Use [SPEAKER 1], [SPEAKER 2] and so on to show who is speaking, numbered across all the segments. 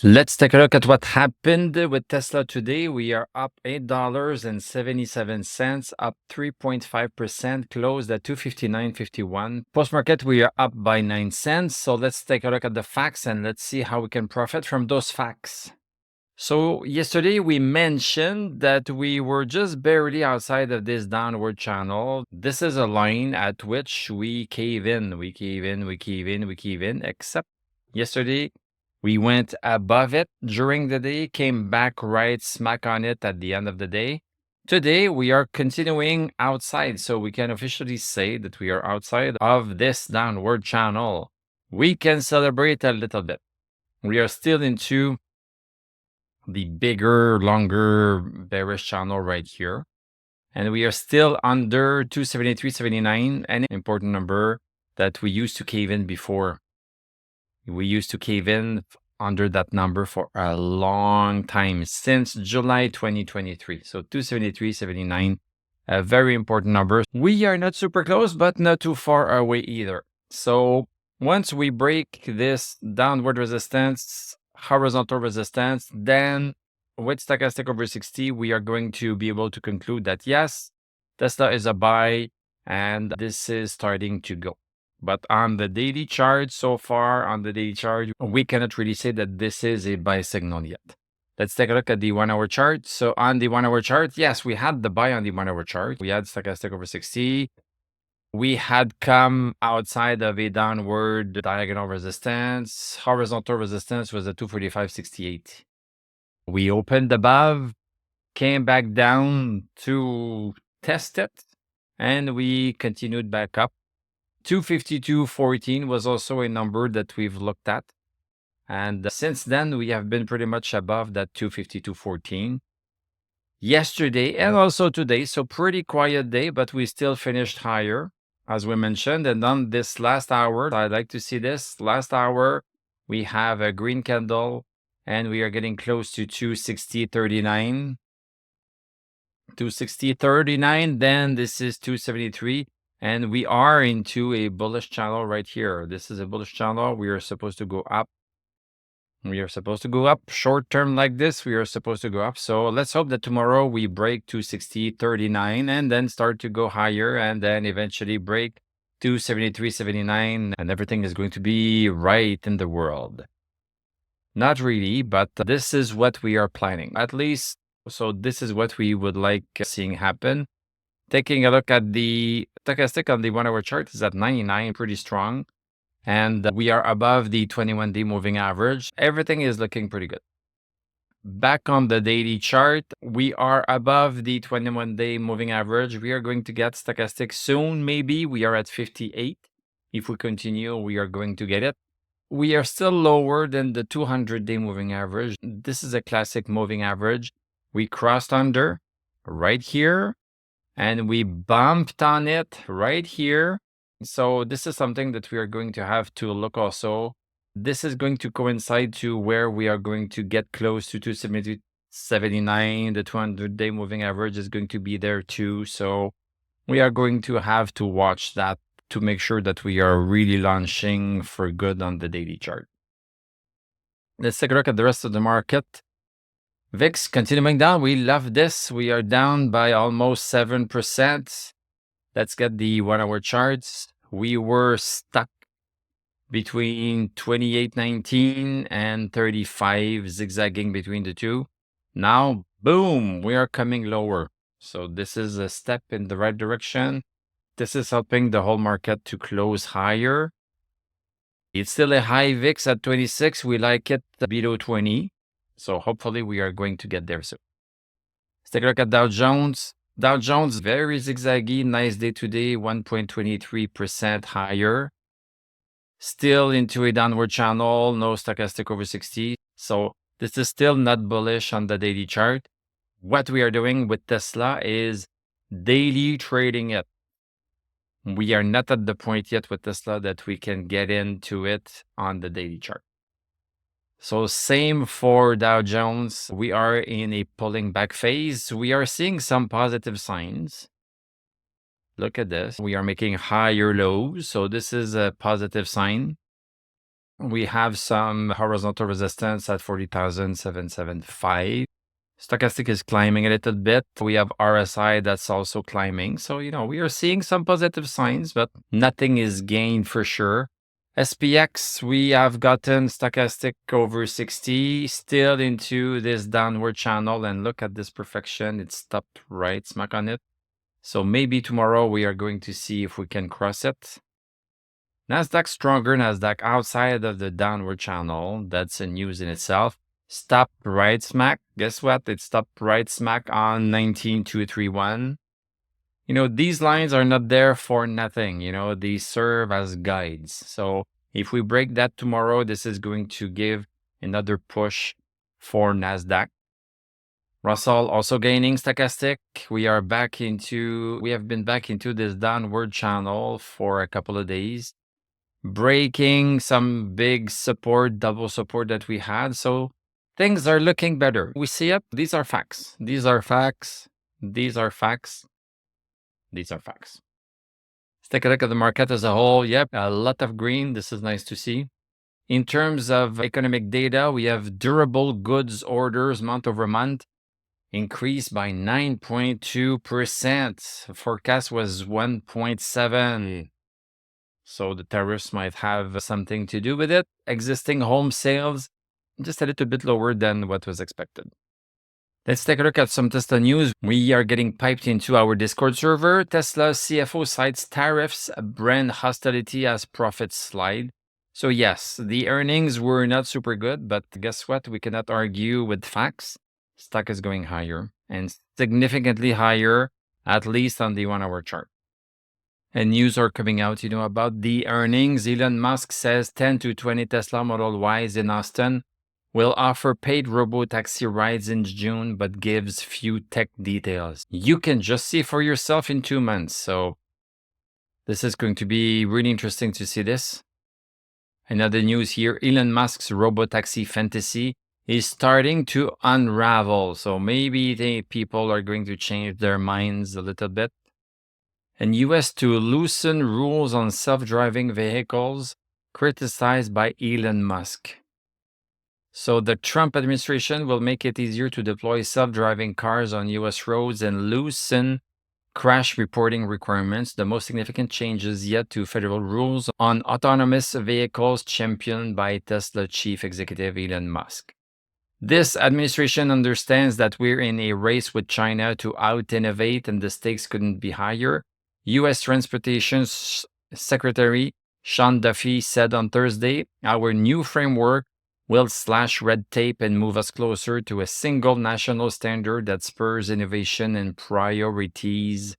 [SPEAKER 1] Let's take a look at what happened with Tesla today. We are up $8.77, up 3.5%, closed at 259.51. Post-market, we are up by 9 cents. So let's take a look at the facts and let's see how we can profit from those facts. So yesterday we mentioned that we were just barely outside of this downward channel. This is a line at which we cave in, except yesterday we went above it during the day, came back right smack on it at the end of the day. Today we are continuing outside, so we can officially say that we are outside of this downward channel. We can celebrate a little bit. We are still into the bigger, longer bearish channel right here. And we are still under 273.79, an important number that we used to cave in before. We used to cave in under that number for a long time, since July 2023. So 273.79, a very important number. We are not super close, but not too far away either. So once we break this downward resistance, horizontal resistance, then with stochastic over 60, we are going to be able to conclude that yes, Tesla is a buy and this is starting to go. But on the daily chart, so far on the daily chart, we cannot really say that this is a buy signal yet. Let's take a look at the 1 hour chart. So on the 1 hour chart, yes, we had the buy on the 1 hour chart. We had stochastic over 60. We had come outside of a downward diagonal resistance. Horizontal resistance was at 245.68. We opened above, came back down to test it, and we continued back up. 252.14 was also a number that we've looked at. And since then, we have been pretty much above that 252.14. Yesterday and also today, so pretty quiet day, but we still finished higher, as we mentioned. And on this last hour, I'd like to see this. Last hour, we have a green candle, and we are getting close to 260.39. 260.39, then this is 273. And we are into a bullish channel right here. This is a bullish channel. We are supposed to go up. We are supposed to go up. Short term like this, we are supposed to go up. So let's hope that tomorrow we break 260.39 and then start to go higher and then eventually break 273.79 and everything is going to be right in the world. Not really, but this is what we are planning. At least, so this is what we would like seeing happen. Taking a look at the stochastic on the 1 hour chart is at 99, pretty strong. And we are above the 21-day moving average. Everything is looking pretty good. Back on the daily chart, we are above the 21-day moving average. We are going to get stochastic soon. Maybe we are at 58. If we continue, we are going to get it. We are still lower than the 200-day moving average. This is a classic moving average. We crossed under right here. And we bumped on it right here. So this is something that we are going to have to look also. This is going to coincide to where we are going to get close to 270.79. The 200-day moving average is going to be there too. So we are going to have to watch that to make sure that we are really launching for good on the daily chart. Let's take a look at the rest of the market. VIX continuing down. We love this. We are down by almost 7%. Let's get the 1 hour charts. We were stuck between 28.19 and 35, zigzagging between the two. Now, boom, we are coming lower. So this is a step in the right direction. This is helping the whole market to close higher. It's still a high VIX at 26. We like it below 20. So hopefully we are going to get there soon. Let's take a look at Dow Jones. Dow Jones, very zigzaggy. Nice day today, 1.23% higher. Still into a downward channel, no stochastic over 60. So this is still not bullish on the daily chart. What we are doing with Tesla is daily trading it. We are not at the point yet with Tesla that we can get into it on the daily chart. So same for Dow Jones. We are in a pulling back phase. We are seeing some positive signs. Look at this. We are making higher lows. So this is a positive sign. We have some horizontal resistance at 40,775. Stochastic is climbing a little bit. We have RSI that's also climbing. So, we are seeing some positive signs, but nothing is gained for sure. SPX, we have gotten stochastic over 60, still into this downward channel. And look at this perfection. It stopped right smack on it. So maybe tomorrow we are going to see if we can cross it. Nasdaq stronger, Nasdaq outside of the downward channel. That's a news in itself. Stopped right smack. Guess what? It stopped right smack on 19,231. These lines are not there for nothing. They serve as guides. So if we break that tomorrow, this is going to give another push for Nasdaq. Russell also gaining stochastic. We have been back into this downward channel for a couple of days, breaking some big support, double support that we had. So things are looking better. We see it. These are facts. These are facts. These are facts. These are facts. Let's take a look at the market as a whole. Yep, a lot of green. This is nice to see. In terms of economic data, we have durable goods orders month over month increased by 9.2%. Forecast was 1.7. So the tariffs might have something to do with it. Existing home sales, just a little bit lower than what was expected. Let's take a look at some Tesla news. We are getting piped into our Discord server. Tesla CFO cites tariffs, brand hostility as profits slide. So yes, the earnings were not super good, but guess what? We cannot argue with facts. Stock is going higher and significantly higher, at least on the 1 hour chart. And news are coming out, about the earnings. Elon Musk says 10 to 20 Tesla Model Ys in Austin will offer paid robo-taxi rides in June, but gives few tech details. You can just see for yourself in 2 months. So this is going to be really interesting to see this. Another news here, Elon Musk's robo-taxi fantasy is starting to unravel. So maybe the people are going to change their minds a little bit. And US to loosen rules on self-driving vehicles, criticized by Elon Musk. So the Trump administration will make it easier to deploy self-driving cars on US roads and loosen crash reporting requirements, the most significant changes yet to federal rules on autonomous vehicles championed by Tesla chief executive Elon Musk. This administration understands that we're in a race with China to out-innovate and the stakes couldn't be higher. U.S. Transportation Secretary Sean Duffy said on Thursday, our new framework will slash red tape and move us closer to a single national standard that spurs innovation and priorities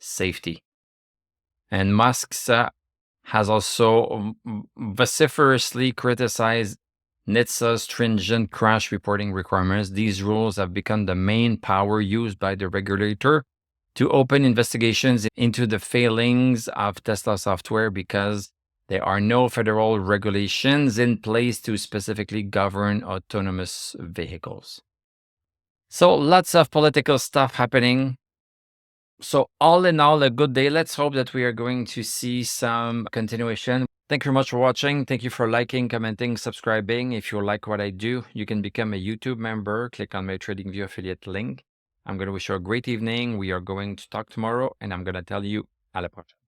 [SPEAKER 1] safety. And Musk has also vociferously criticized NHTSA's stringent crash reporting requirements. These rules have become the main power used by the regulator to open investigations into the failings of Tesla software because there are no federal regulations in place to specifically govern autonomous vehicles. So lots of political stuff happening. So all in all, a good day. Let's hope that we are going to see some continuation. Thank you very much for watching. Thank you for liking, commenting, subscribing. If you like what I do, you can become a YouTube member. Click on my TradingView affiliate link. I'm going to wish you a great evening. We are going to talk tomorrow, and I'm going to tell you à la prochaine.